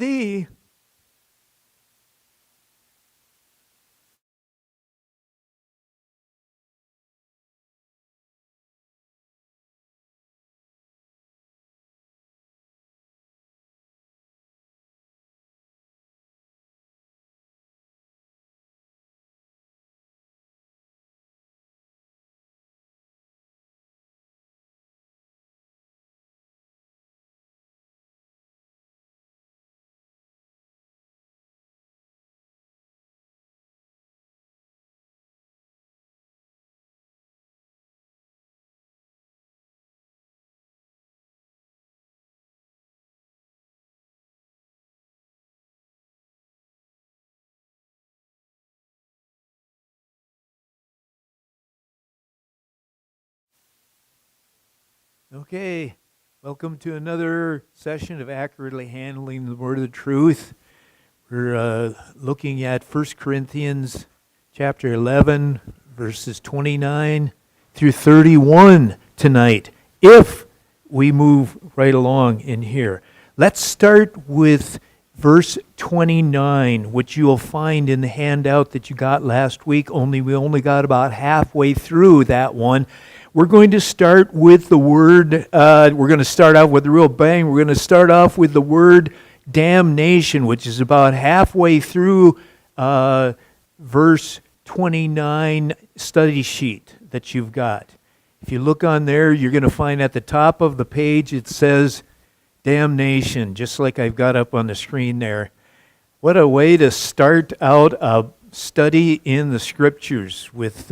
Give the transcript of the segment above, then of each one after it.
thee. Okay, welcome to another session of Accurately Handling the Word of Truth. We're looking at 1 Corinthians chapter 11, verses 29 through 31 tonight, if we move right along in here. Let's start with verse 29, which you'll find in the handout that you got last week, we only got about halfway through that one. We're going to start with the word, we're going to start out with a real bang. We're going to start off with the word damnation, which is about halfway through verse 29 study sheet that you've got. If you look on there, you're going to find at the top of the page it says damnation, just like I've got up on the screen there. What a way to start out a study in the Scriptures with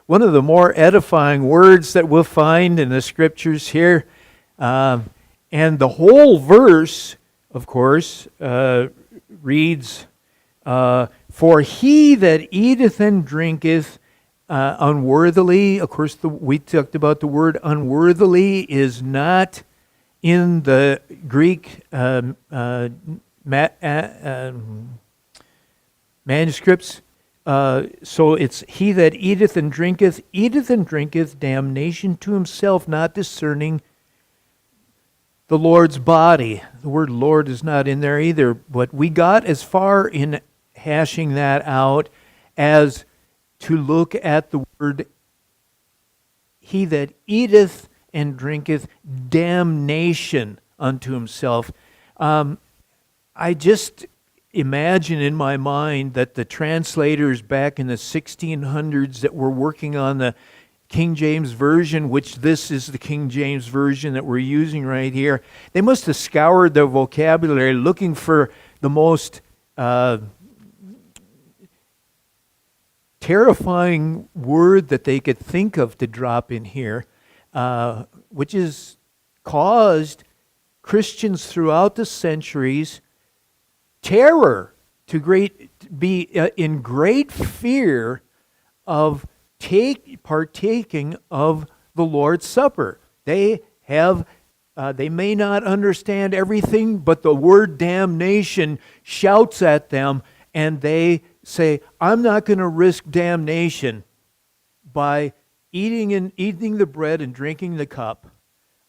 one of the more edifying words that we'll find in the Scriptures here. And the whole verse, of course, reads, for he that eateth and drinketh unworthily, of course, we talked about the word unworthily is not in the Greek manuscripts. So it's he that eateth and drinketh damnation to himself, not discerning the Lord's body. The word Lord is not in there either, but we got as far in hashing that out as to look at the word he that eateth and drinketh damnation unto himself. I just imagine in my mind that the translators back in the 1600s that were working on the King James Version, which this is the King James Version that we're using right here, they must have scoured their vocabulary looking for the most terrifying word that they could think of to drop in here, which has caused Christians throughout the centuries terror, to be in great fear of partaking of the Lord's Supper. They may not understand everything, but the word damnation shouts at them, and they say, I'm not going to risk damnation by eating the bread and drinking the cup.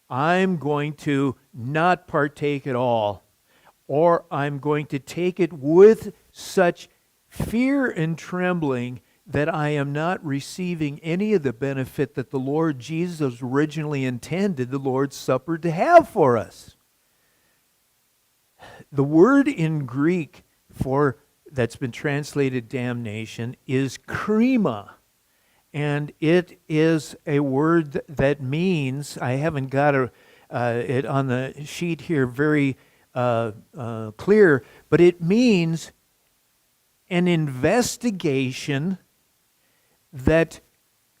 I'm going to not partake at all, or I'm going to take it with such fear and trembling that I am not receiving any of the benefit that the Lord Jesus originally intended the Lord's Supper to have for us. The word in Greek that's been translated damnation is krima. And it is a word that means, I haven't got it on the sheet here very clear, but it means an investigation that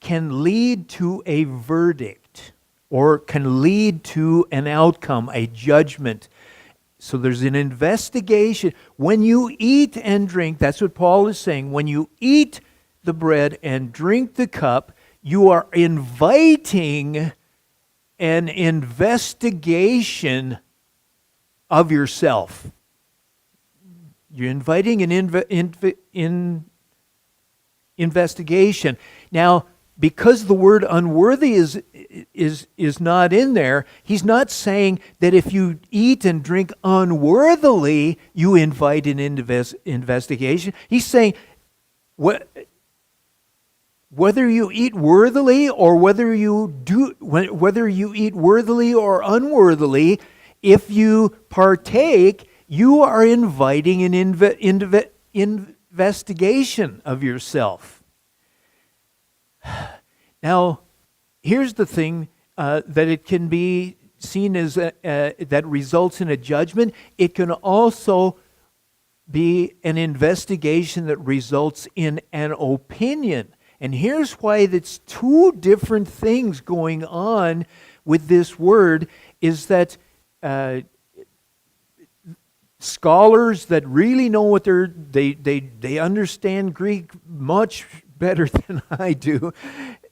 can lead to a verdict or can lead to an outcome, a judgment. So there's an investigation. When you eat and drink, that's what Paul is saying, when you eat the bread and drink the cup, you are inviting an investigation of yourself. You're inviting an investigation. Now, because the word unworthy is not in there, he's not saying that if you eat and drink unworthily, you invite an investigation. He's saying whether you eat worthily or whether you eat worthily or unworthily, if you partake, you are inviting an investigation of yourself. Now, here's the thing that it can be seen as that results in a judgment. It can also be an investigation that results in an opinion. And here's why it's two different things going on with this word, is that scholars that really know what they understand Greek much better than I do,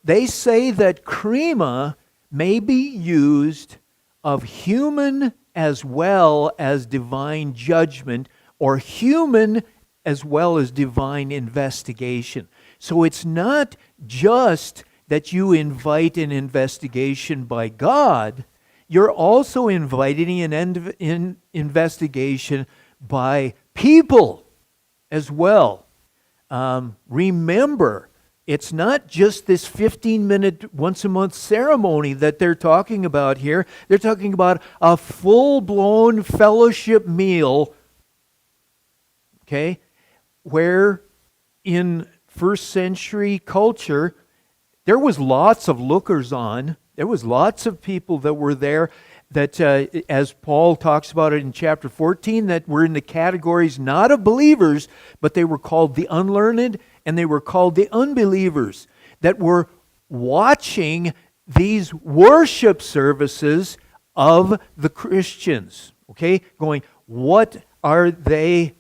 they say that krima may be used of human as well as divine judgment, or human as well as divine investigation. So it's not just that you invite an investigation by God, you're also inviting an investigation by people as well. Remember, it's not just this 15-minute once-a-month ceremony that they're talking about here. They're talking about a full-blown fellowship meal, okay, where in first century culture, there was lots of lookers on. There was lots of people that were there that, as Paul talks about it in chapter 14, that were in the categories not of believers, but they were called the unlearned and they were called the unbelievers, that were watching these worship services of the Christians, okay? Going, what are they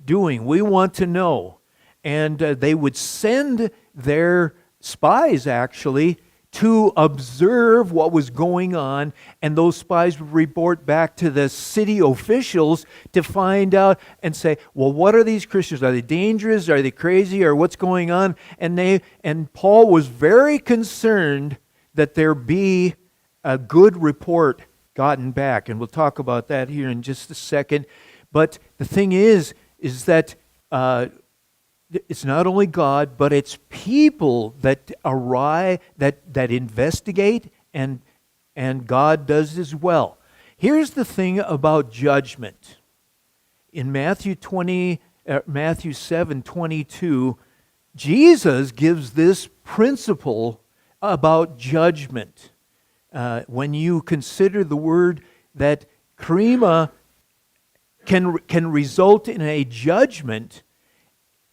doing? We want to know. And they would send their spies, actually, to observe what was going on, and those spies would report back to the city officials to find out and say, well, what are these Christians? Are they dangerous? Are they crazy? Or what's going on? And Paul was very concerned that there be a good report gotten back, and we'll talk about that here in just a second. But the thing is that it's not only God, but it's people that arrive, that investigate, and God does as well. Here's the thing about judgment. In Matthew 7:22, Jesus gives this principle about judgment. When you consider the word that krima can result in a judgment,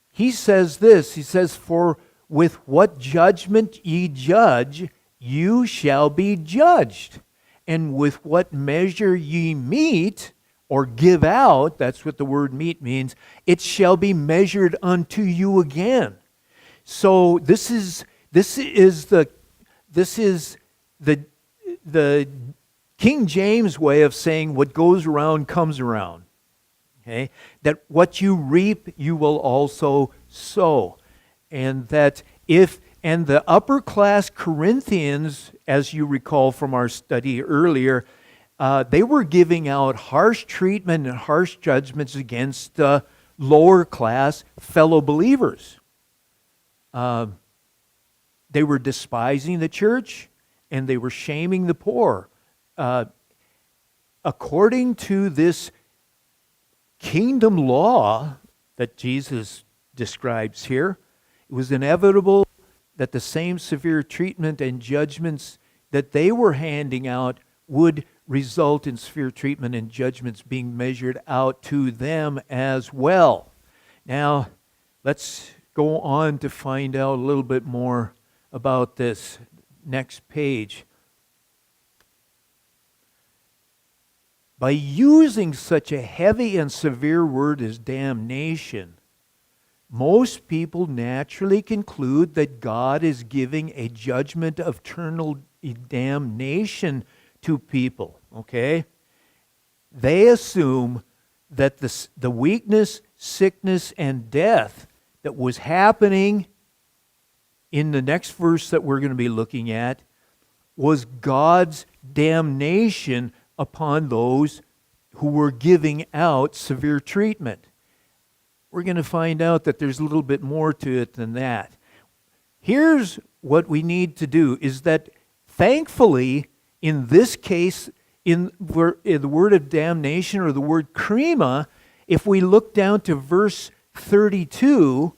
he says this, he says, for with what judgment ye judge, you shall be judged. And with what measure ye mete, or give out, that's what the word mete means, it shall be measured unto you again. So this is the King James way of saying what goes around comes around. Okay? That what you reap, you will also sow. And that the upper class Corinthians, as you recall from our study earlier, they were giving out harsh treatment and harsh judgments against lower class fellow believers. They were despising the church and they were shaming the poor. According to this kingdom law that Jesus describes here, it was inevitable that the same severe treatment and judgments that they were handing out would result in severe treatment and judgments being measured out to them as well. Now, let's go on to find out a little bit more about this. Next page. By using such a heavy and severe word as damnation, most people naturally conclude that God is giving a judgment of eternal damnation to people, okay? They assume that the weakness, sickness, and death that was happening in the next verse that we're going to be looking at was God's damnation upon those who were giving out severe treatment. We're going to find out that there's a little bit more to it than that. Here's what we need to do is that thankfully, in this case, in the word of damnation or the word krima, if we look down to verse 32,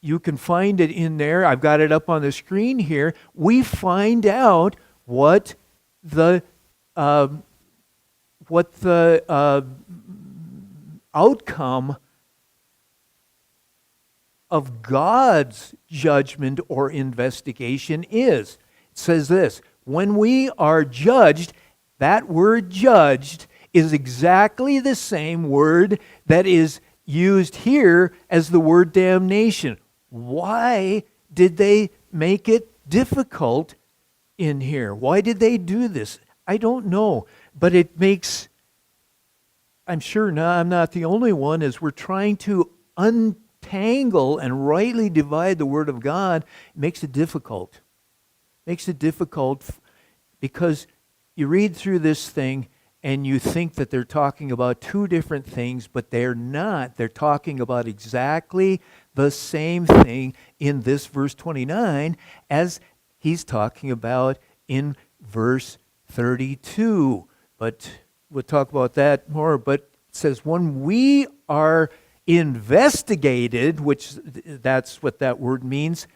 you can find it in there. I've got it up on the screen here. We find out what the outcome of God's judgment or investigation is. It says this: when we are judged, that word judged is exactly the same word that is used here as the word damnation. Why did they make it difficult in here? Why did they do this? I don't know, but it makes, I'm sure I'm not the only one, as we're trying to untangle and rightly divide the Word of God, it makes it difficult. Makes it difficult because you read through this thing and you think that they're talking about two different things, but they're not. They're talking about exactly the same thing in this verse 29 as he's talking about in verse 32. But we'll talk about that more. But it says, when we are investigated, which that's what that word means,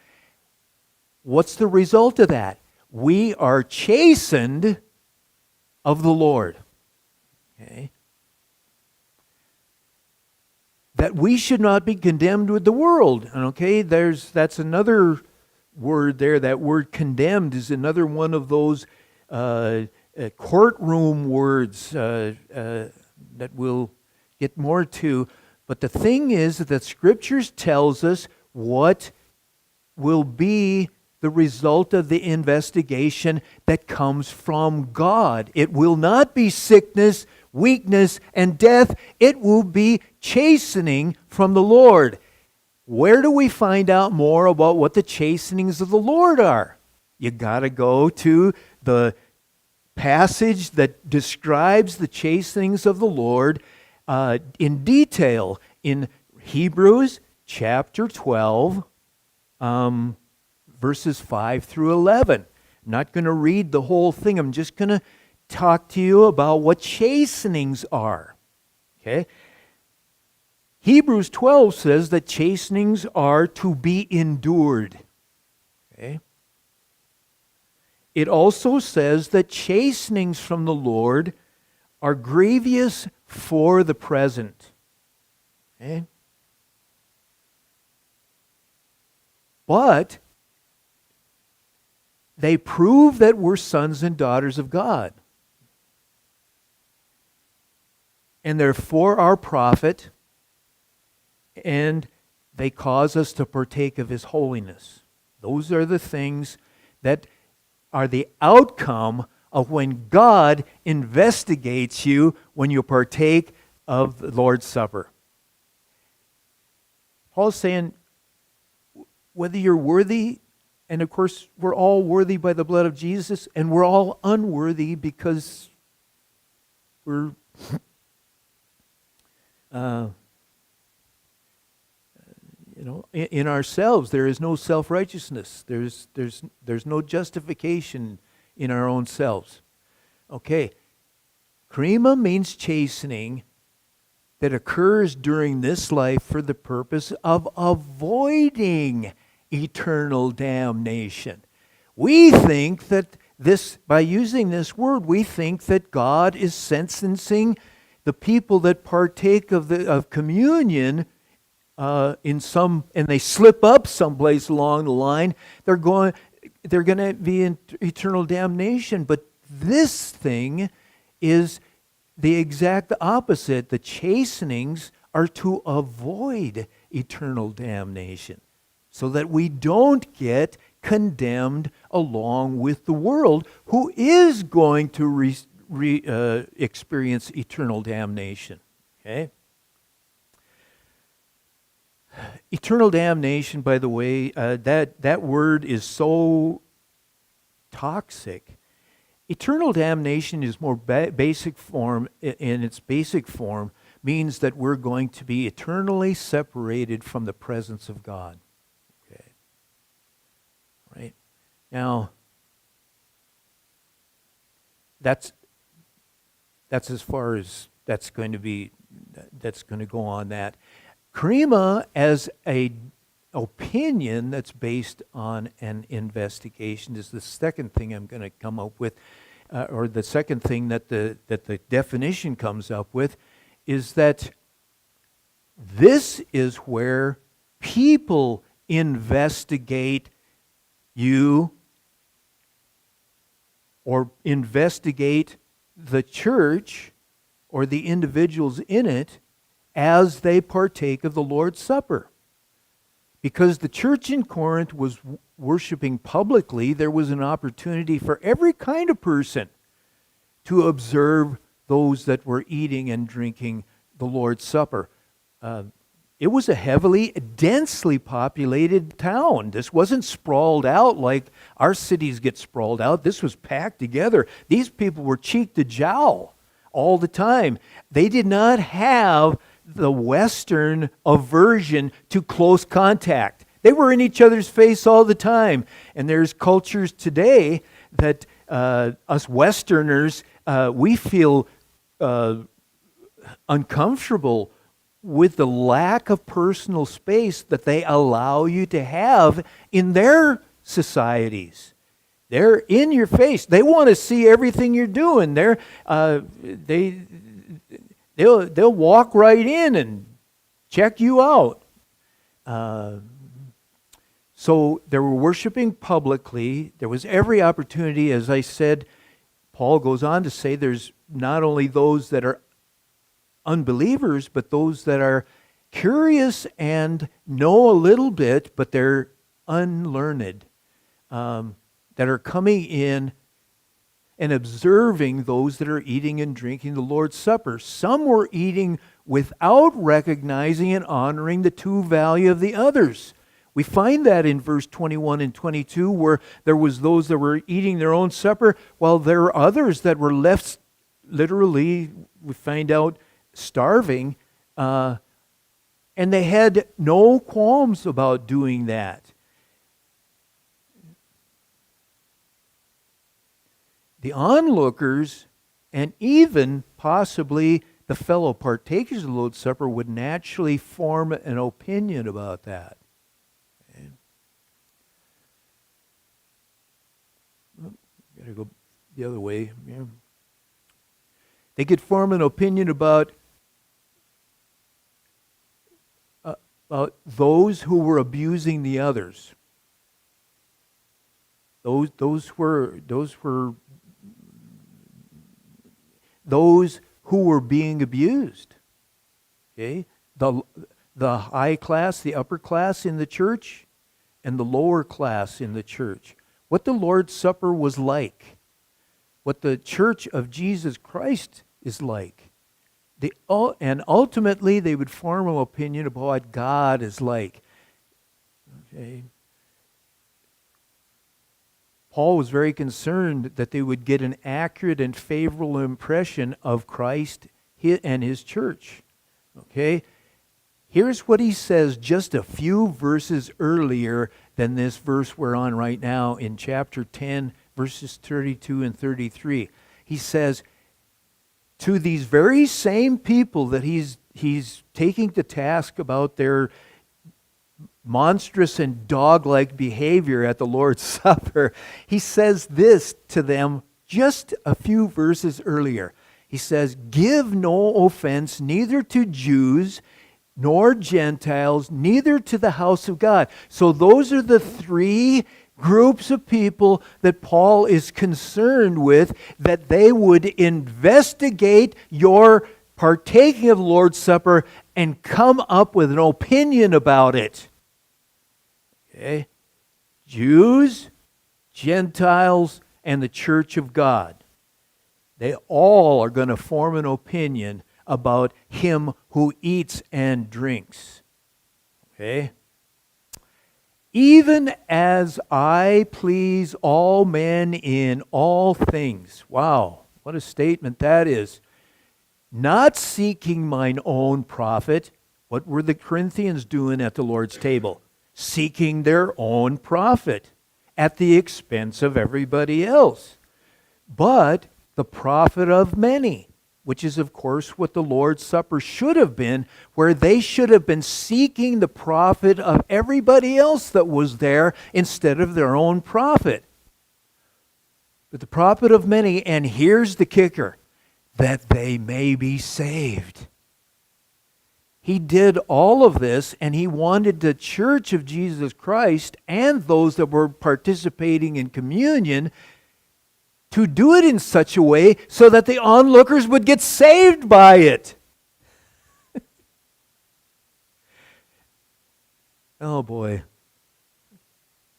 what's the result of that? We are chastened of the Lord. Okay. That we should not be condemned with the world. Okay, that's another word there. That word condemned is another one of those courtroom words that we'll get more to. But the thing is that Scriptures tells us what will be the result of the investigation that comes from God. It will not be sickness, weakness, and death. It will be chastening from the Lord. Where do we find out more about what the chastenings of the Lord are? You got to go to the passage that describes the chastenings of the Lord in detail in Hebrews chapter 12, verses 5 through 11. I'm not going to read the whole thing. I'm just going to talk to you about what chastenings are. Okay? Hebrews 12 says that chastenings are to be endured. Okay? It also says that chastenings from the Lord are grievous for the present. Okay? But they prove that we're sons and daughters of God. And they're for our profit, and they cause us to partake of His holiness. Those are the things that are the outcome of when God investigates you when you partake of the Lord's Supper. Paul's saying, whether you're worthy, and of course we're all worthy by the blood of Jesus, and we're all unworthy because we're in ourselves there is no self-righteousness. There's no justification in our own selves. Okay. Krima means chastening that occurs during this life for the purpose of avoiding eternal damnation. We think that by using this word, we think that God is sentencing the people that partake of communion and they slip up someplace along the line, they're going to be in eternal damnation. But this thing is the exact opposite. The chastenings are to avoid eternal damnation, so that we don't get condemned along with the world, who is going to experience eternal damnation. Okay? Eternal damnation, by the way, that word is so toxic. Eternal damnation is more basic form, in its basic form, means that we're going to be eternally separated from the presence of God. Okay. Right? Now, that's as far as that's going to go on that. Krima as a opinion that's based on an investigation is the second thing I'm going to come up with, or the second thing that the definition comes up with, is that this is where people investigate you or investigate the church or the individuals in it as they partake of the Lord's Supper. Because the church in Corinth was worshiping publicly, there was an opportunity for every kind of person to observe those that were eating and drinking the Lord's Supper. It was a heavily, densely populated town. This wasn't sprawled out like our cities get sprawled out. This was packed together. These people were cheek to jowl all the time. They did not have the Western aversion to close contact. They were in each other's face all the time. And there's cultures today that us Westerners, we feel uncomfortable with the lack of personal space that they allow you to have in their societies. They're in your face. They want to see everything you're doing. They'll walk right in and check you out. So they were worshiping publicly. There was every opportunity. As I said, Paul goes on to say there's not only those that are unbelievers, but those that are curious and know a little bit, but they're unlearned, that are coming in and observing those that are eating and drinking the Lord's Supper. Some were eating without recognizing and honoring the true value of the others. We find that in verse 21 and 22, where there was those that were eating their own supper, while there were others that were left, literally, we find out, starving, and they had no qualms about doing that. The onlookers, and even possibly the fellow partakers of the Lord's Supper, would naturally form an opinion about that. Okay. Got to go the other way. Yeah. They could form an opinion about those who were abusing the others. Those who were being abused. Okay? The high class, the upper class in the church, and the lower class in the church. What the Lord's Supper was like. What the church of Jesus Christ is like. And ultimately they would form an opinion about what God is like. Okay? Paul was very concerned that they would get an accurate and favorable impression of Christ and his church. Okay? Here's what he says just a few verses earlier than this verse we're on right now in chapter 10, verses 32 and 33. He says, to these very same people that he's taking to task about their monstrous and dog-like behavior at the Lord's Supper, he says this to them just a few verses earlier. He says, give no offense neither to Jews nor Gentiles, neither to the house of God. So those are the three groups of people that Paul is concerned with, that they would investigate your partaking of the Lord's Supper and come up with an opinion about it. Okay? Jews, Gentiles, and the church of God. They all are going to form an opinion about him who eats and drinks. Okay? Even as I please all men in all things. Wow, what a statement that is. Not seeking mine own profit. What were the Corinthians doing at the Lord's table? Seeking their own profit at the expense of everybody else. But the profit of many, which is, of course, what the Lord's Supper should have been, where they should have been seeking the profit of everybody else that was there instead of their own profit. But the profit of many, and here's the kicker, that they may be saved. He did all of this, and he wanted the church of Jesus Christ and those that were participating in communion to do it in such a way so that the onlookers would get saved by it. Oh boy.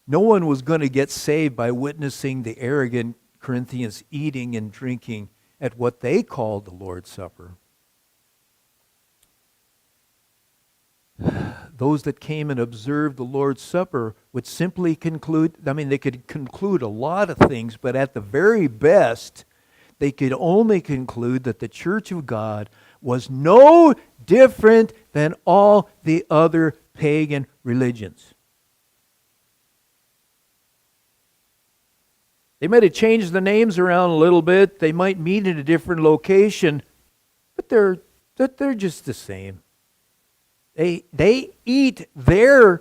No one was going to get saved by witnessing the arrogant Corinthians eating and drinking at what they called the Lord's Supper. Those that came and observed the Lord's Supper would simply conclude, they could conclude a lot of things, but at the very best, they could only conclude that the Church of God was no different than all the other pagan religions. They might have changed the names around a little bit. They might meet in a different location, but they're just the same. They eat their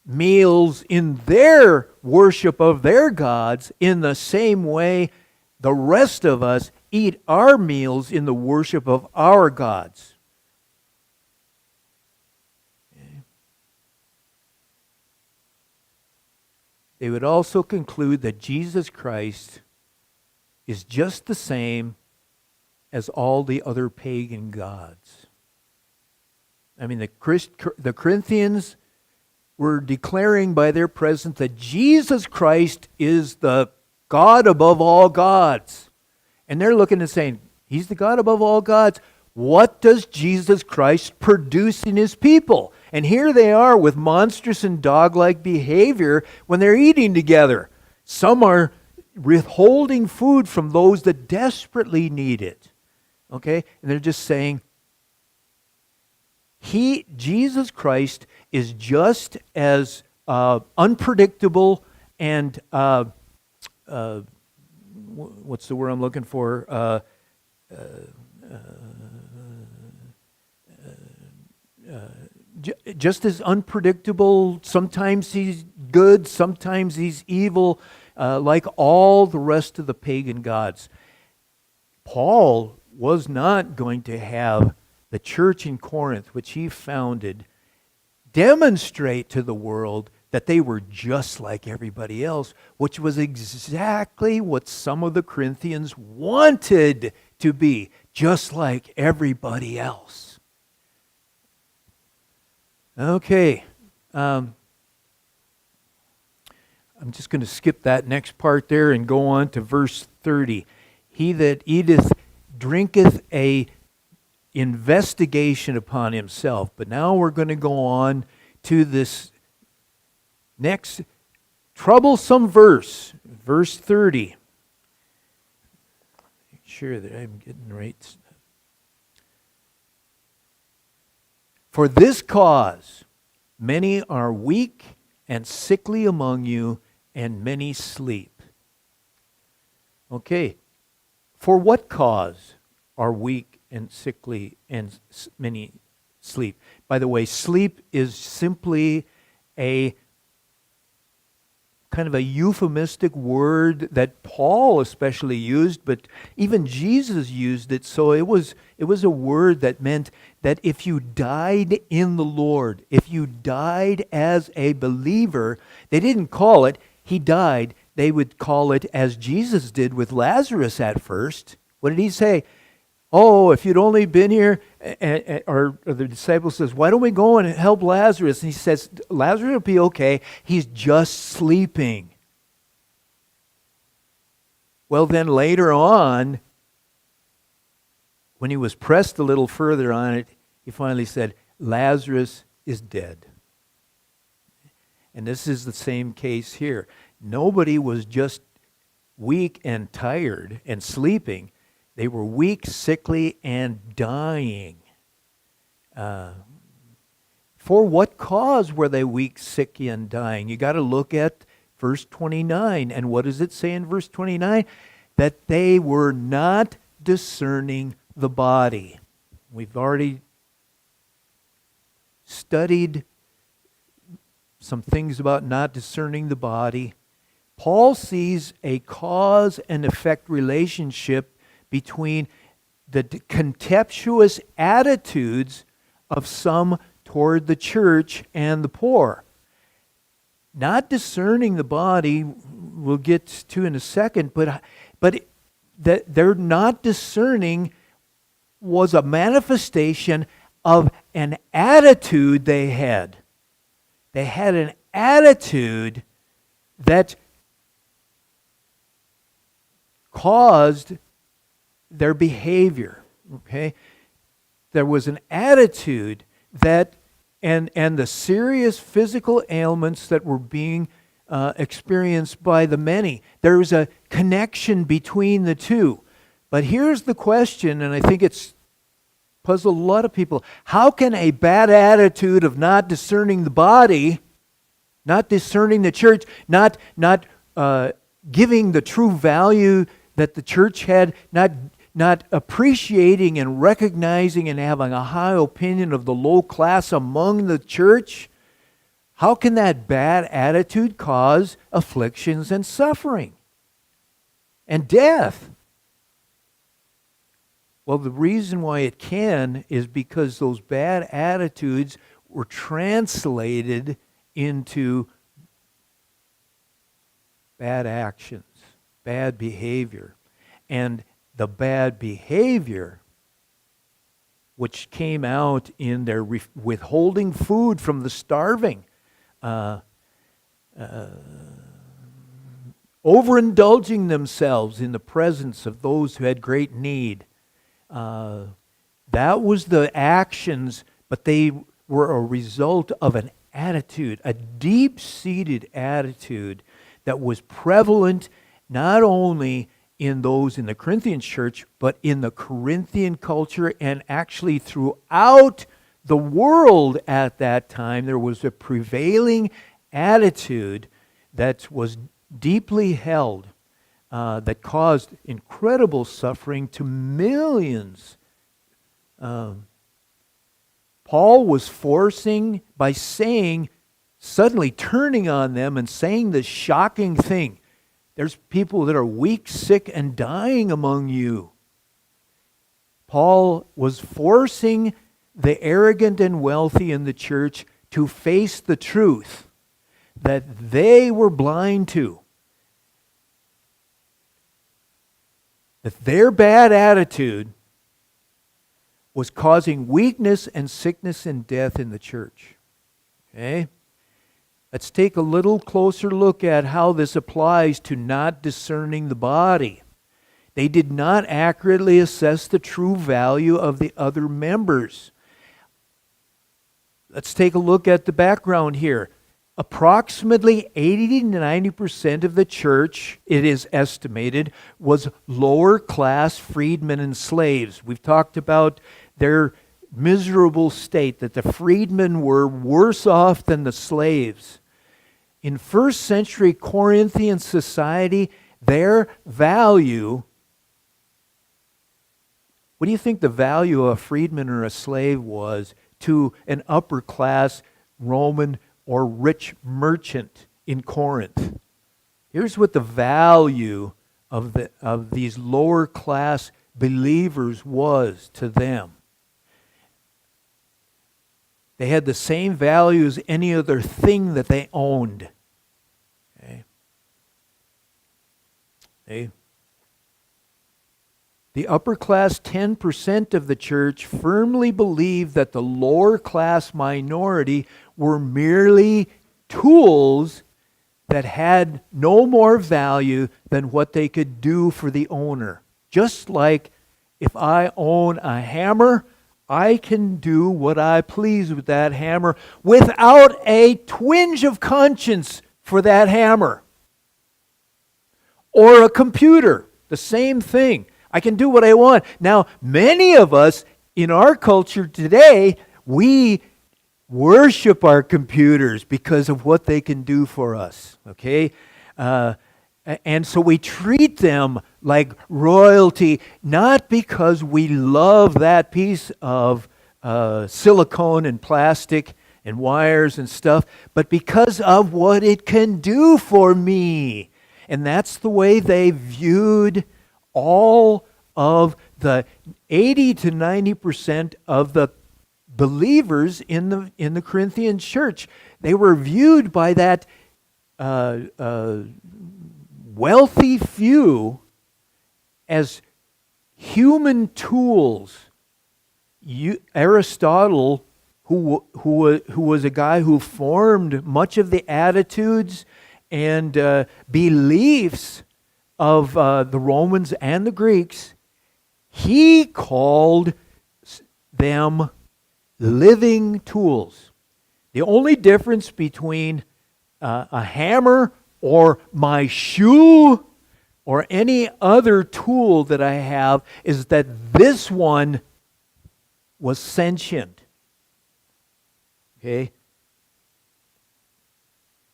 meals in their worship of their gods in the same way the rest of us eat our meals in the worship of our gods. They would also conclude that Jesus Christ is just the same as all the other pagan gods. The Corinthians were declaring by their presence that Jesus Christ is the God above all gods. And they're looking and saying, He's the God above all gods. What does Jesus Christ produce in His people? And here they are with monstrous and dog-like behavior when they're eating together. Some are withholding food from those that desperately need it. Okay? And they're just saying, Jesus Christ is just as unpredictable and, what's the word I'm looking for? Just as unpredictable. Sometimes He's good, sometimes He's evil, like all the rest of the pagan gods. Paul was not going to have the church in Corinth, which he founded, demonstrate to the world that they were just like everybody else, which was exactly what some of the Corinthians wanted to be, just like everybody else. Okay. I'm just going to skip that next part there and go on to verse 30. He that eateth, drinketh a investigation upon himself. But now we're going to go on to this next troublesome verse, verse 30. Make sure that I'm getting the right stuff. For this cause, many are weak and sickly among you, and many sleep. Okay, for what cause are weak and sickly and many sleep? By the way, sleep is simply a kind of a euphemistic word that Paul especially used, but even Jesus used it. So it was a word that meant that if you died in the Lord, if you died as a believer, they didn't call it, he died. They would call it, as Jesus did with Lazarus at first. What did he say? Oh, if you'd only been here, or the disciple says, why don't we go and help Lazarus? And he says, Lazarus will be okay. He's just sleeping. Well, then later on, when he was pressed a little further on it, he finally said, Lazarus is dead. And this is the same case here. Nobody was just weak and tired and sleeping. They were weak, sickly, and dying. For what cause were they weak, sick, and dying? You got to look at verse 29. And what does it say in verse 29? That they were not discerning the body. We've already studied some things about not discerning the body. Paul sees a cause and effect relationship between the contemptuous attitudes of some toward the church and the poor. Not discerning the body, we'll get to in a second, but that they're not discerning was a manifestation of an attitude they had. They had an attitude that caused their behavior. Okay? There was an attitude that, and the serious physical ailments that were being experienced by the many. There was a connection between the two. But here's the question, and I think it's puzzled a lot of people. How can a bad attitude of not discerning the body, not discerning the church, not giving the true value that the church had, not appreciating and recognizing and having a high opinion of the low class among the church, how can that bad attitude cause afflictions and suffering and death? Well, the reason why it can is because those bad attitudes were translated into bad actions, bad behavior. And the bad behavior, which came out in their withholding food from the starving, overindulging themselves in the presence of those who had great need. That was the actions, but they were a result of an attitude, a deep-seated attitude that was prevalent not only in those in the Corinthian church, but in the Corinthian culture and actually throughout the world at that time. There was a prevailing attitude that was deeply held, that caused incredible suffering to millions. Paul was forcing, by saying, suddenly turning on them and saying the shocking thing. There's people that are weak, sick, and dying among you. Paul was forcing the arrogant and wealthy in the church to face the truth that they were blind to. That their bad attitude was causing weakness and sickness and death in the church. Okay? Let's take a little closer look at how this applies to not discerning the body. They did not accurately assess the true value of the other members. Let's take a look at the background here. Approximately 80 to 90% of the church, it is estimated, was lower class freedmen and slaves. We've talked about their miserable state, that the freedmen were worse off than the slaves. In first century Corinthian society, their value, what do you think the value of a freedman or a slave was to an upper class Roman or rich merchant in Corinth? Here's what the value of these lower class believers was to them. They had the same value as any other thing that they owned. Okay? The upper class 10% of the church firmly believed that the lower class minority were merely tools that had no more value than what they could do for the owner. Just like if I own a hammer, I can do what I please with that hammer without a twinge of conscience for that hammer. Or a computer, the same thing. I can do what I want. Now, many of us in our culture today, we worship our computers because of what they can do for us, okay? And so we treat them like royalty, not because we love that piece of silicone and plastic and wires and stuff, but because of what it can do for me. And that's the way they viewed all of the 80 to 90% of the believers in the Corinthian church. They were viewed by that wealthy few as human tools. Aristotle, who was a guy who formed much of the attitudes and beliefs of the Romans and the Greeks, he called them living tools. The only difference between a hammer or my shoe or any other tool that I have is that this one was sentient. Okay?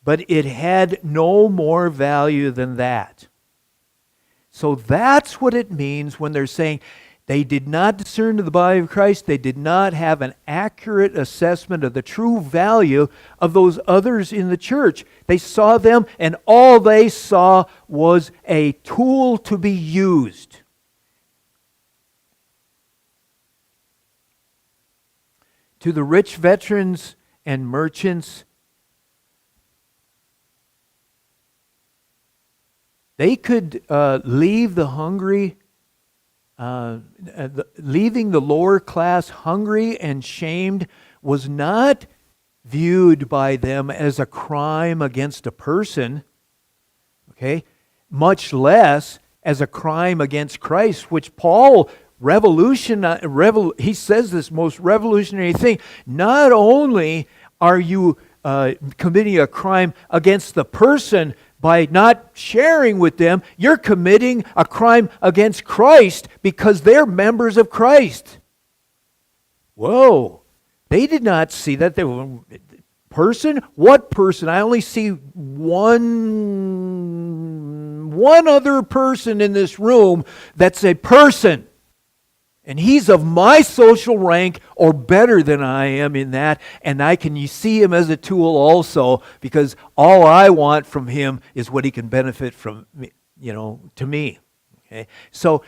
But it had no more value than that. So that's what it means when they're saying they did not discern to the body of Christ. They did not have an accurate assessment of the true value of those others in the church. They saw them, and all they saw was a tool to be used. To the rich veterans and merchants, they could leave the hungry, leaving the lower class hungry and shamed was not viewed by them as a crime against a person, okay? Much less as a crime against Christ, which Paul he says this most revolutionary thing. Not only are you committing a crime against the person by not sharing with them, you're committing a crime against Christ because they're members of Christ. Whoa. They did not see that. They were person? What person? I only see one other person in this room that's a person. And he's of my social rank or better than I am in that. And you see him as a tool also, because all I want from him is what he can benefit from, to me. Okay? So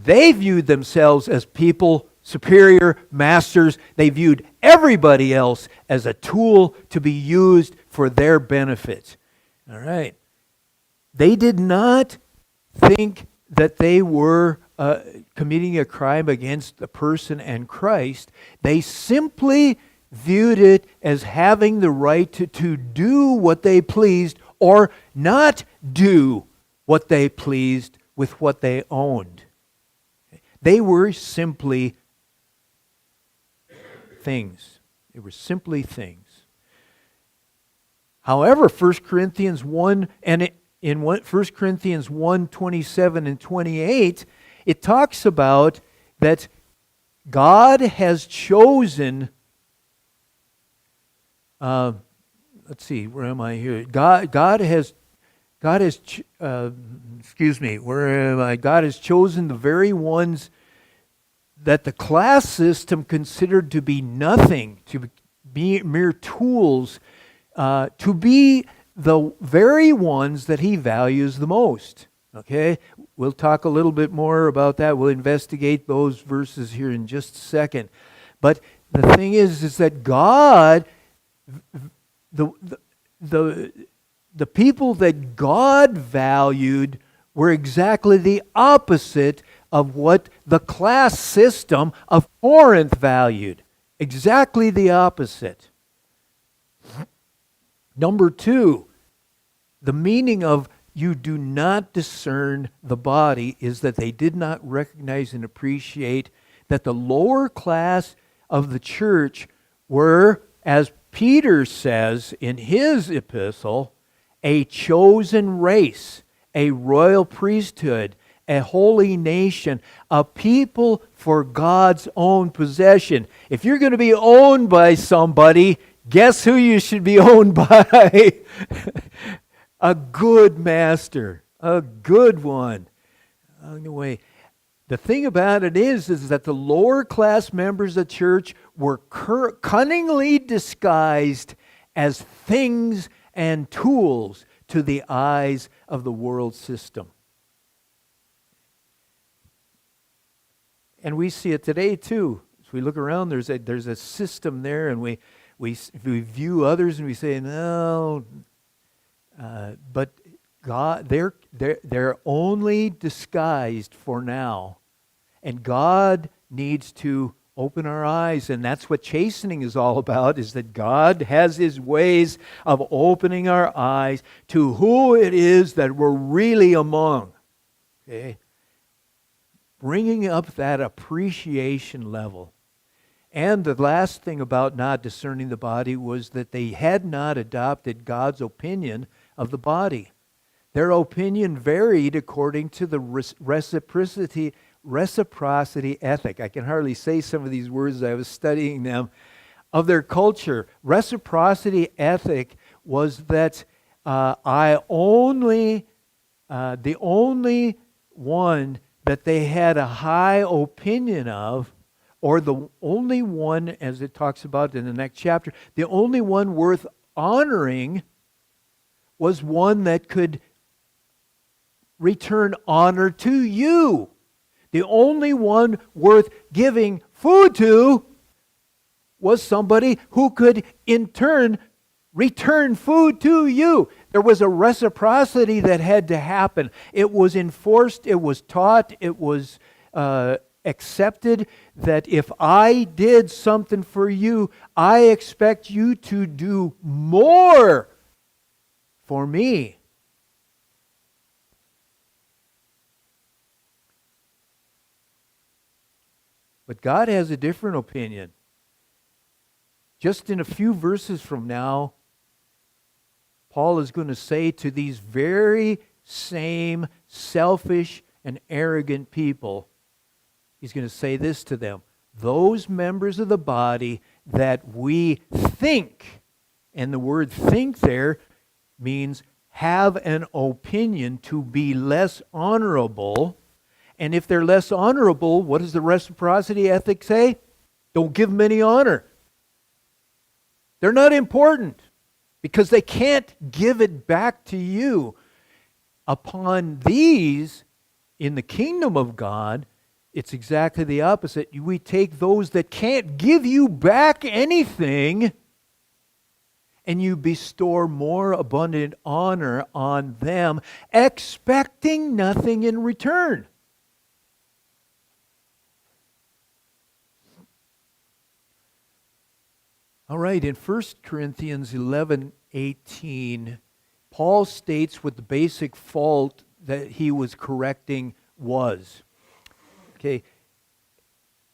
they viewed themselves as people, superior masters. They viewed everybody else as a tool to be used for their benefit. All right. They did not think that they were committing a crime against the person and Christ. They simply viewed it as having the right to do what they pleased or not do what they pleased with what they owned. They were simply things. They were simply things. However, 1 Corinthians 1 and in 1 Corinthians 1, 27 and 28, it talks about that God has chosen, let's see, where am I here? God has chosen the very ones that the class system considered to be nothing, to be mere tools, to be the very ones that he values the most. Okay? We'll talk a little bit more about that. We'll investigate those verses here in just a second. But the thing is that God, the people that God valued were exactly the opposite of what the class system of Corinth valued. Exactly the opposite. Number two, the meaning of you do not discern the body is that they did not recognize and appreciate that the lower class of the church were, as Peter says in his epistle, a chosen race, a royal priesthood, a holy nation, a people for God's own possession. If you're going to be owned by somebody, guess who you should be owned by? A good master, a good one. Anyway, the thing about it is that the lower class members of the church were cunningly disguised as things and tools to the eyes of the world system. And we see it today too. As we look around, there's a system there, and we view others and we say, no, but God, they're only disguised for now, and God needs to open our eyes, and that's what chastening is all about, is that God has His ways of opening our eyes to who it is that we're really among. Okay? Bringing up that appreciation level. And the last thing about not discerning the body was that they had not adopted God's opinion of the body. Their opinion varied according to the reciprocity ethic. I can hardly say some of these words as I was studying them. Of their culture, reciprocity ethic was that the only one that they had a high opinion of, or the only one, as it talks about in the next chapter, the only one worth honoring was one that could return honor to you. The only one worth giving food to was somebody who could in turn return food to you. There was a reciprocity that had to happen. It was enforced, it was taught, it was accepted that if I did something for you, I expect you to do more for me. But God has a different opinion. Just in a few verses from now, Paul is going to say to these very same selfish and arrogant people, he's going to say this to them: those members of the body that we think, and the word think there means have an opinion to be less honorable. And if they're less honorable, what does the reciprocity ethic say? Don't give them any honor. They're not important because they can't give it back to you. Upon these, in the kingdom of God, it's exactly the opposite. We take those that can't give you back anything, and you bestow more abundant honor on them, expecting nothing in return. All right, in 1 Corinthians 11:18, Paul states what the basic fault that he was correcting was. Okay,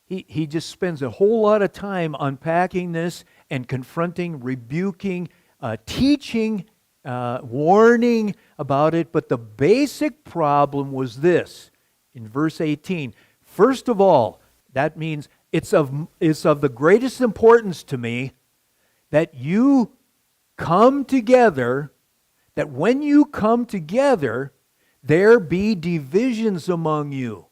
he just spends a whole lot of time unpacking this and confronting, rebuking, teaching, warning about it. But the basic problem was this, in verse 18. First of all, that means it's of the greatest importance to me that you come together, that when you come together, there be divisions among you.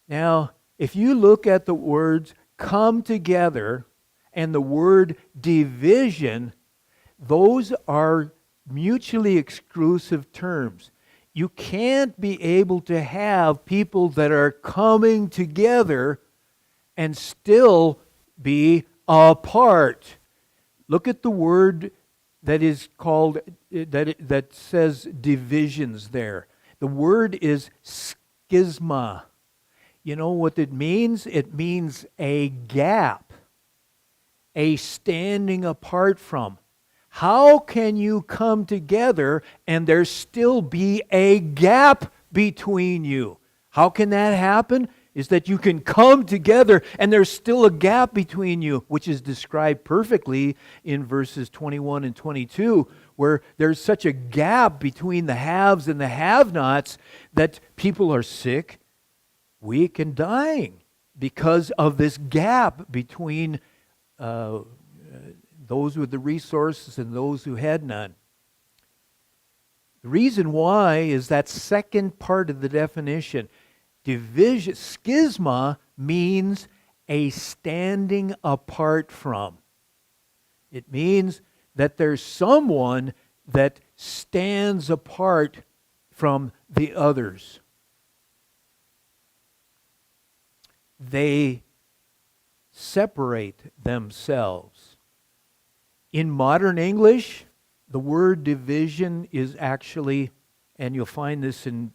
Now, if you look at the words come together and the word division, those are mutually exclusive terms. You can't be able to have people that are coming together and still be apart. Look at the word that is called, that says divisions there. The word is schisma. You know what it means? It means a gap, a standing apart from. How can you come together and there still be a gap between you? How can that happen? is that you can come together and there's still a gap between you, which is described perfectly in verses 21 and 22, where there's such a gap between the haves and the have-nots that people are sick, weak, and dying because of this gap between those with the resources and those who had none. The reason why is that second part of the definition. Division, schisma, means a standing apart from. It means that there's someone that stands apart from the others. They separate themselves. In modern English, the word division is actually, and you'll find this in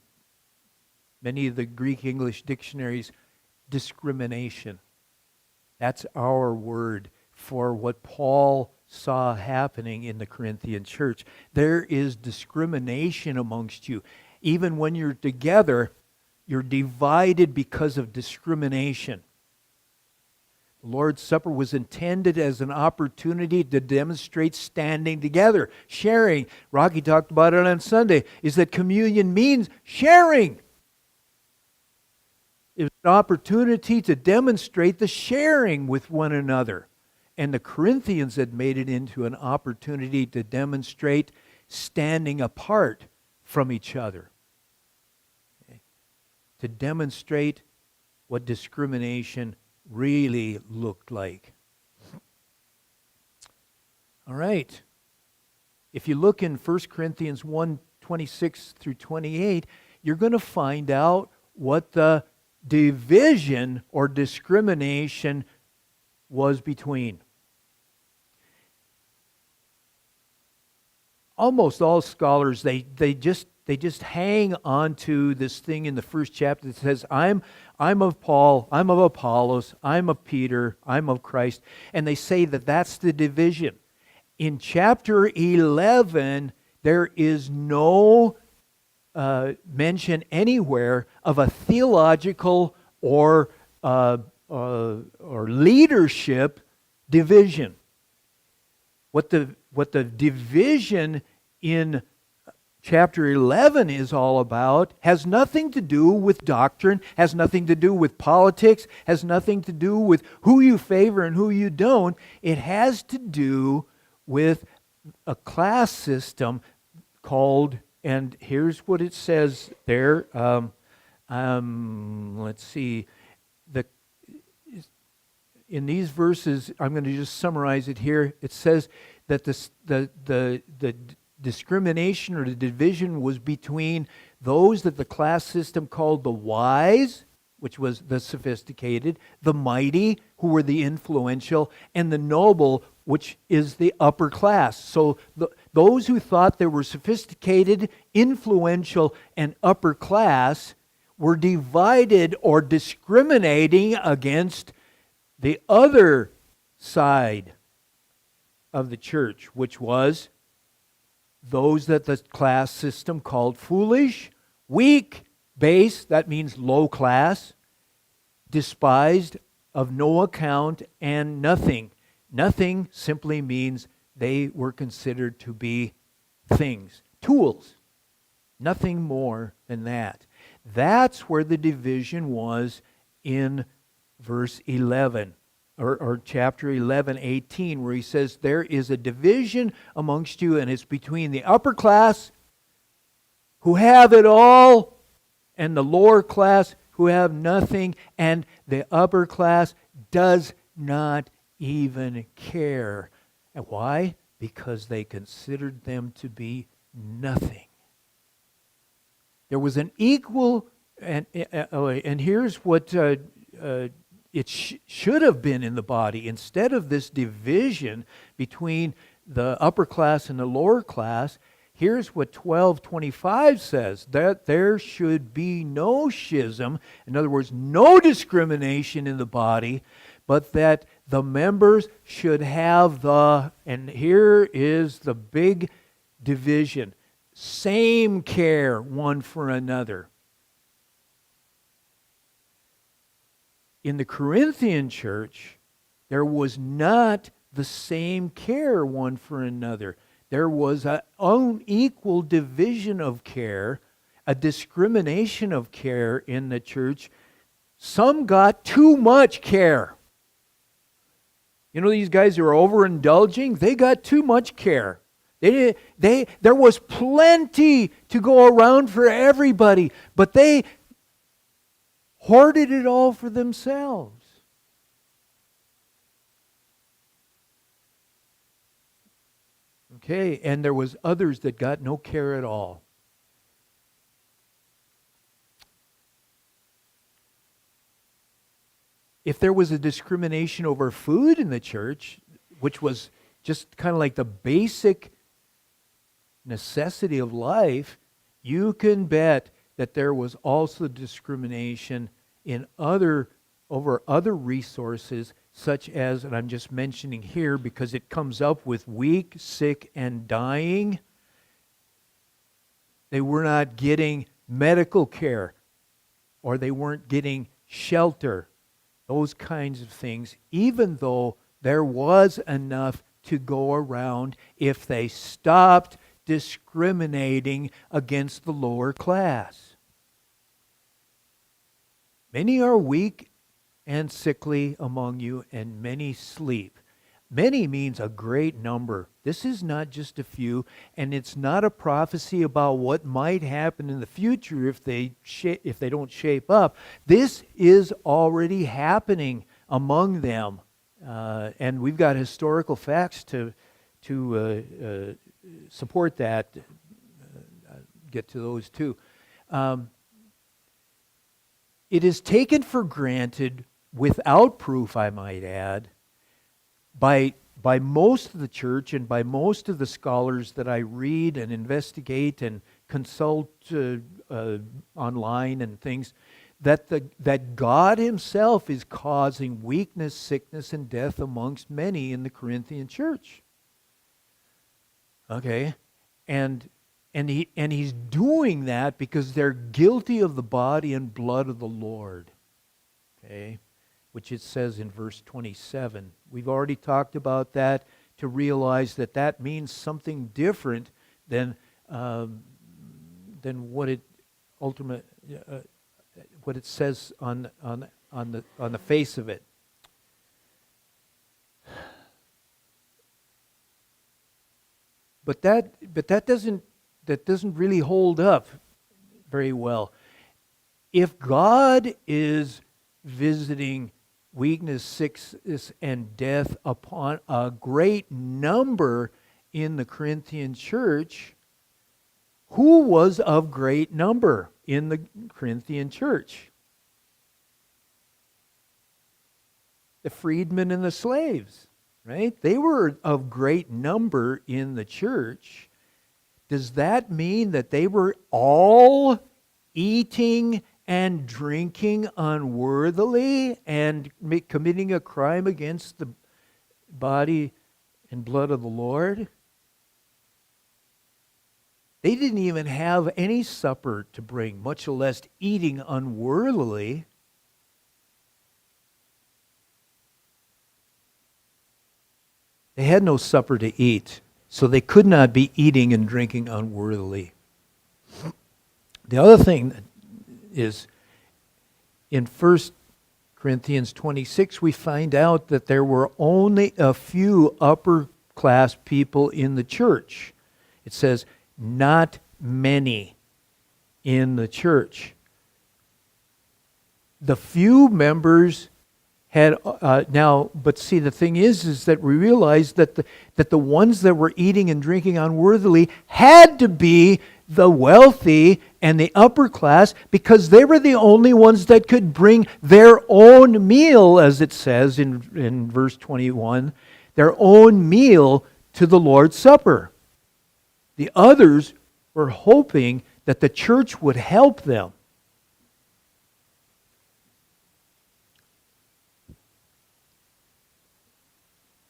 many of the Greek English dictionaries, discrimination. That's our word for what Paul saw happening in the Corinthian church. There is discrimination amongst you. Even when you're together, you're divided because of discrimination. The Lord's Supper was intended as an opportunity to demonstrate standing together, sharing. Rocky talked about it on Sunday, is that communion means sharing. It was an opportunity to demonstrate the sharing with one another. And the Corinthians had made it into an opportunity to demonstrate standing apart from each other. Okay? To demonstrate what discrimination really looked like. All right. If you look in 1 Corinthians 1:26 through 28, you're going to find out what the division or discrimination was between. Almost all scholars, they just hang on to this thing in the first chapter that says, I'm of Paul, I'm of Apollos, I'm of Peter, I'm of Christ. And they say that that's the division. In chapter 11, there is no mention anywhere of a theological or leadership division. What the division in chapter 11 is all about has nothing to do with doctrine, has nothing to do with politics, has nothing to do with who you favor and who you don't. It has to do with a class system called, and here's what it says there. Let's see. In these verses, I'm going to just summarize it here. It says that the discrimination or the division was between those that the class system called the wise, which was the sophisticated, the mighty, who were the influential, and the noble, which is the upper class. So those who thought they were sophisticated, influential, and upper class were divided or discriminating against the other side of the church, which was those that the class system called foolish, weak, base, that means low class, despised, of no account, and nothing. Nothing simply means they were considered to be things, tools. Nothing more than that. That's where the division was in verse 11. Or chapter 11, 18, where he says, there is a division amongst you, and it's between the upper class who have it all and the lower class who have nothing, and the upper class does not even care. And why? Because they considered them to be nothing. There was an equal, and here's what it should have been in the body. Instead of this division between the upper class and the lower class, here's what 12:25 says, that there should be no schism, in other words, no discrimination in the body, but that the members should have and here is the big division, same care one for another. In the Corinthian church, there was not the same care one for another. There was an unequal division of care, a discrimination of care in the church. Some got too much care. You know, these guys who are overindulging, they got too much care. There was plenty to go around for everybody, but they hoarded it all for themselves. Okay, and there was others that got no care at all. If there was a discrimination over food in the church, which was just kind of like the basic necessity of life, you can bet that there was also discrimination in over other resources, such as, and I'm just mentioning here because it comes up with weak, sick, and dying. They were not getting medical care, or they weren't getting shelter, those kinds of things, even though there was enough to go around if they stopped discriminating against the lower class. Many are weak and sickly among you, and many sleep. Many means a great number. This is not just a few, and it's not a prophecy about what might happen in the future if they don't shape up. This is already happening among them, and we've got historical facts to support that. Get to those too. It is taken for granted, without proof, I might add, by most of the church and by most of the scholars that I read and investigate and consult online and things, that God Himself is causing weakness, sickness, and death amongst many in the Corinthian church. Okay, and He's doing that because they're guilty of the body and blood of the Lord. Okay, which it says in verse 27. We've already talked about that, to realize that means something different than what it what it says on the face of it. But that doesn't really hold up very well. If God is visiting weakness, sickness, and death upon a great number in the Corinthian church, who was of great number in the Corinthian church? The freedmen and the slaves, right? They were of great number in the church. Does that mean that they were all eating and drinking unworthily and committing a crime against the body and blood of the Lord? They didn't even have any supper to bring, much less eating unworthily. They had no supper to eat, so they could not be eating and drinking unworthily. The other thing is, in 1 Corinthians 26, we find out that there were only a few upper class people in the church. It says, not many in the church. The few members had but see, the thing is that we realize that the ones that were eating and drinking unworthily had to be the wealthy and the upper class, because they were the only ones that could bring their own meal, as it says in verse 21, their own meal to the Lord's Supper. The others were hoping that the church would help them.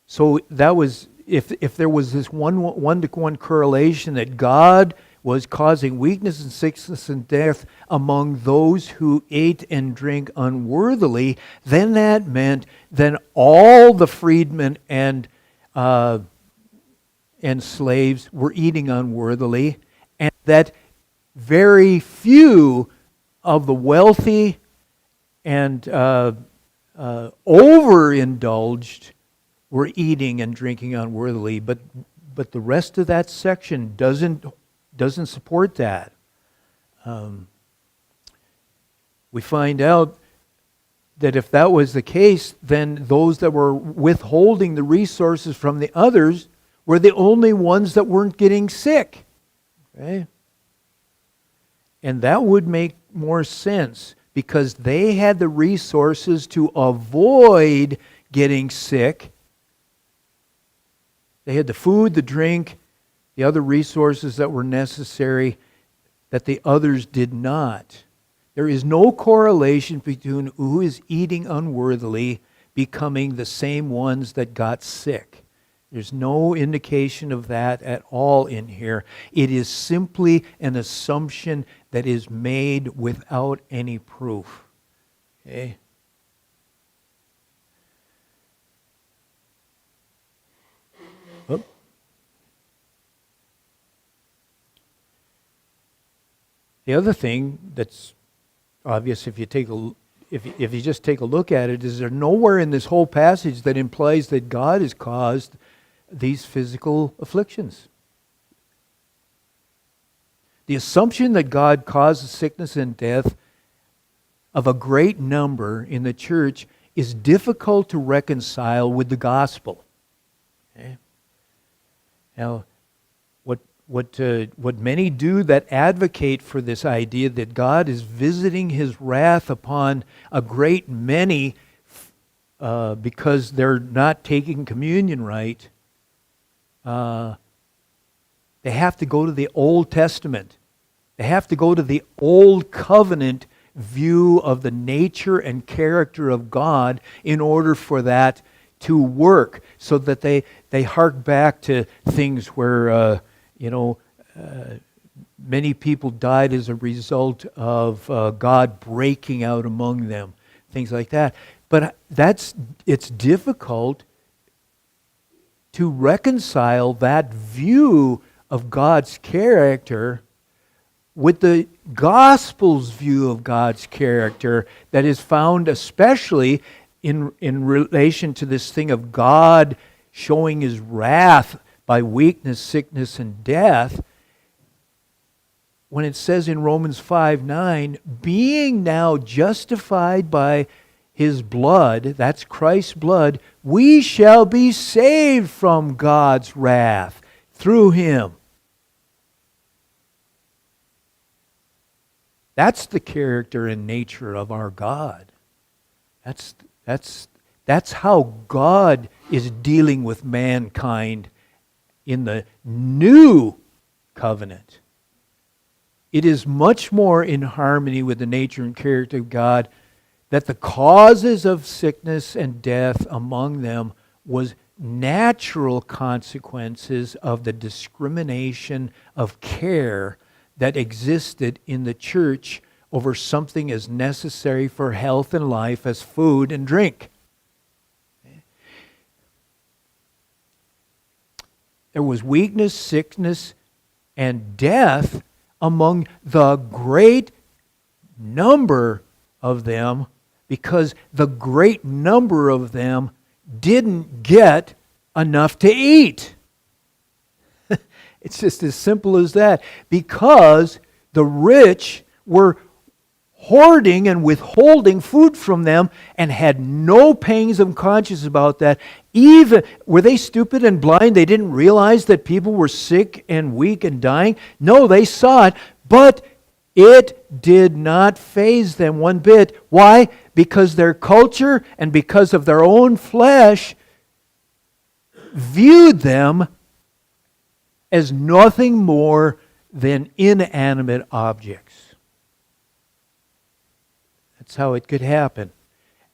So that was, if there was this one-to-one correlation that God was causing weakness and sickness and death among those who ate and drink unworthily, then that meant then all the freedmen and slaves were eating unworthily, and that very few of the wealthy and overindulged were eating and drinking unworthily. But the rest of that section doesn't support that. We find out that if that was the case, then those that were withholding the resources from the others were the only ones that weren't getting sick. Okay? And that would make more sense because they had the resources to avoid getting sick. They had the food, the drink, the other resources that were necessary that the others did not. There is no correlation between who is eating unworthily becoming the same ones that got sick. There's no indication of that at all in here. It is simply an assumption that is made without any proof. Okay? Oop. The other thing that's obvious if you just take a look at it is there nowhere in this whole passage that implies that God has caused these physical afflictions. The assumption that God causes sickness and death of a great number in the church is difficult to reconcile with the gospel. Okay? Now, what many do that advocate for this idea that God is visiting His wrath upon a great many because they're not taking communion right, they have to go to the Old Testament. They have to go to the Old Covenant view of the nature and character of God in order for that to work, so that they hark back to things where many people died as a result of God breaking out among them, things like that. But it's difficult to reconcile that view of God's character with the gospel's view of God's character that is found especially in relation to this thing of God showing His wrath by weakness, sickness, and death, when it says in Romans 5:9, being now justified by His blood, that's Christ's blood, we shall be saved from God's wrath through Him. That's the character and nature of our God. That's how God is dealing with mankind in the new covenant. It is much more in harmony with the nature and character of God that the causes of sickness and death among them was natural consequences of the discrimination of care that existed in the church over something as necessary for health and life as food and drink. There was weakness, sickness, and death among the great number of them because the great number of them didn't get enough to eat. It's just as simple as that. Because the rich were hoarding and withholding food from them and had no pangs of conscience about that. Even were they stupid and blind? They didn't realize that people were sick and weak and dying? No, they saw it, but it did not faze them one bit. Why? Because their culture and because of their own flesh viewed them as nothing more than inanimate objects. That's how it could happen.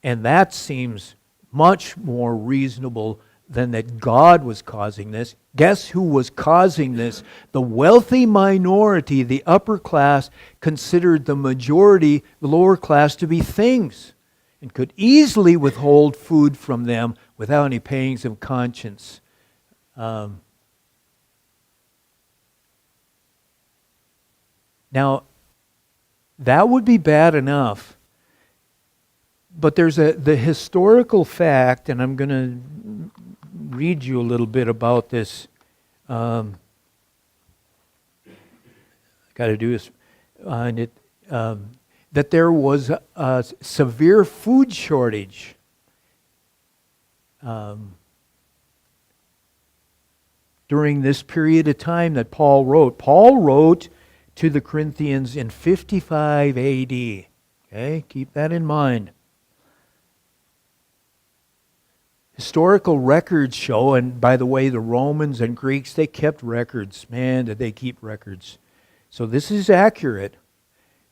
And that seems much more reasonable than that God was causing this. Guess who was causing this? The wealthy minority, the upper class, considered the majority, the lower class, to be things, and could easily withhold food from them without any pangs of conscience. Now, that would be bad enough. But there's the historical fact, and I'm going to read you a little bit about this. Got to do this on it. That there was a severe food shortage. During this period of time that Paul wrote. Paul wrote to the Corinthians in 55 AD. Okay, keep that in mind. Historical records show, and by the way, the Romans and Greeks, they kept records. Man, did they keep records. So this is accurate,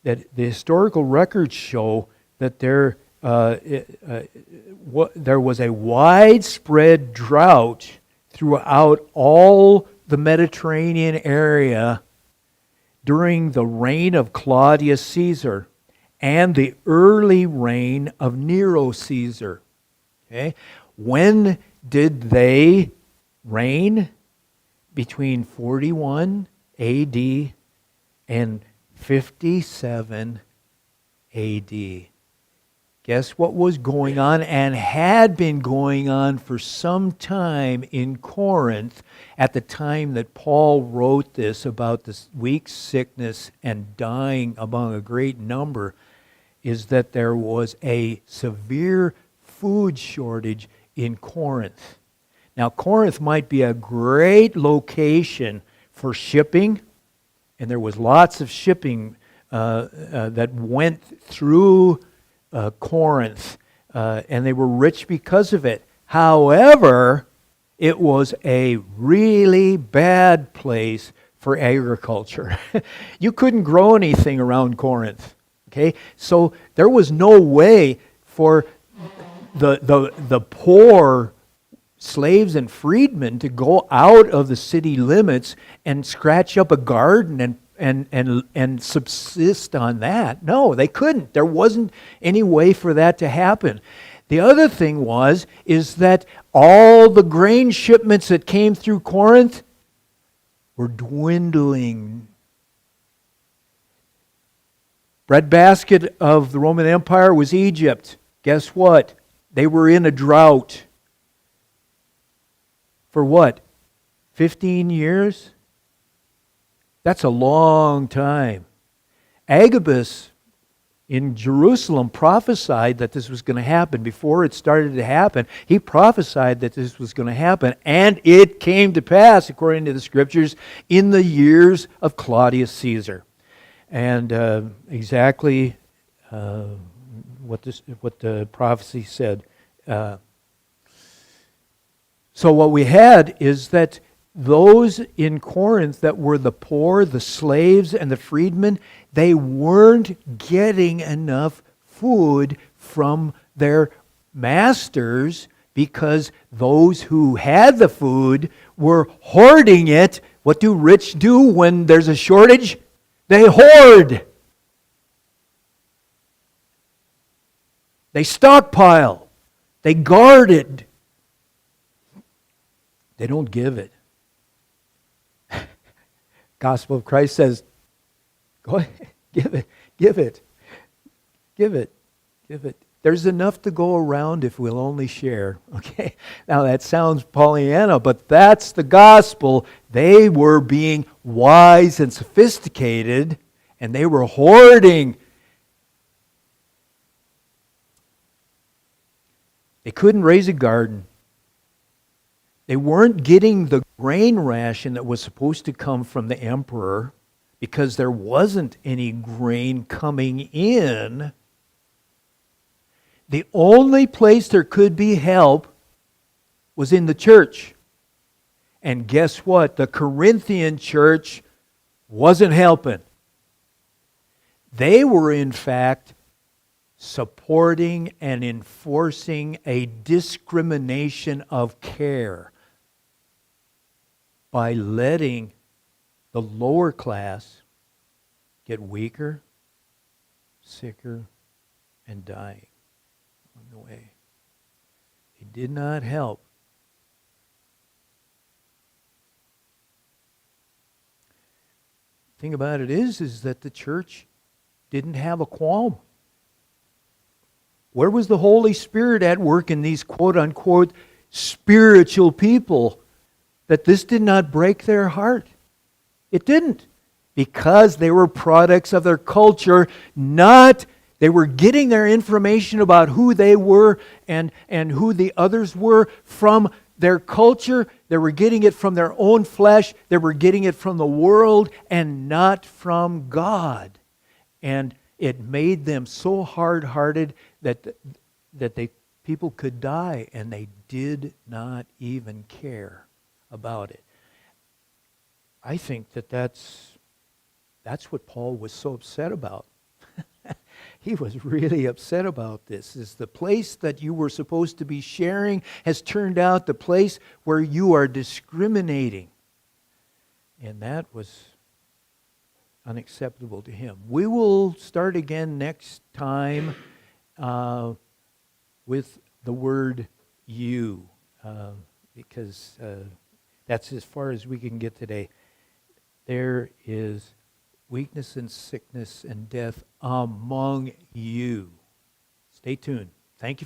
that the historical records show that there was a widespread drought throughout all the Mediterranean area during the reign of Claudius Caesar and the early reign of Nero Caesar. Okay? When did they reign? Between 41 AD and 57 AD. Guess what was going on and had been going on for some time in Corinth at the time that Paul wrote this about this weak sickness and dying among a great number, is that there was a severe food shortage in Corinth. Now, Corinth might be a great location for shipping, and there was lots of shipping that went through Corinth, and they were rich because of it. However, it was a really bad place for agriculture. You couldn't grow anything around Corinth. Okay, so there was no way for the poor slaves and freedmen to go out of the city limits and scratch up a garden and subsist on that. No, they couldn't. There wasn't any way for that to happen. The other thing is that all the grain shipments that came through Corinth were dwindling. Breadbasket of the Roman Empire was Egypt. Guess what? They were in a drought. For what? 15 years? That's a long time. Agabus in Jerusalem prophesied that this was going to happen. Before it started to happen, he prophesied that this was going to happen. And it came to pass, according to the Scriptures, in the years of Claudius Caesar. And exactly what the prophecy said. So what we had is that those in Corinth that were the poor, the slaves, and the freedmen, they weren't getting enough food from their masters because those who had the food were hoarding it. What do rich do when there's a shortage? They hoard. They stockpile. They guard it. They don't give it. Gospel of Christ says, go ahead, give it, give it, give it, give it. There's enough to go around if we'll only share. Okay? Now that sounds Pollyanna, but that's the gospel. They were being wise and sophisticated, and they were hoarding. They couldn't raise a garden. They weren't getting the grain ration that was supposed to come from the emperor because there wasn't any grain coming in. The only place there could be help was in the church. And guess what? The Corinthian church wasn't helping. They were, in fact, supporting and enforcing a discrimination of care by letting the lower class get weaker, sicker, and dying on the way. It did not help. The thing about it is that the church didn't have a qualm. Where was the Holy Spirit at work in these quote-unquote spiritual people that this did not break their heart? It didn't. Because they were products of their culture, they were getting their information about who they were and who the others were from their culture. They were getting it from their own flesh. They were getting it from the world and not from God. And it made them so hard-hearted that people could die, and they did not even care about it. I think that's what Paul was so upset about. He was really upset about this. Is the place that you were supposed to be sharing has turned out the place where you are discriminating. And that was unacceptable to him. We will start again next time with the word you, because that's as far as we can get today. There is weakness and sickness and death among you. Stay tuned. Thank you.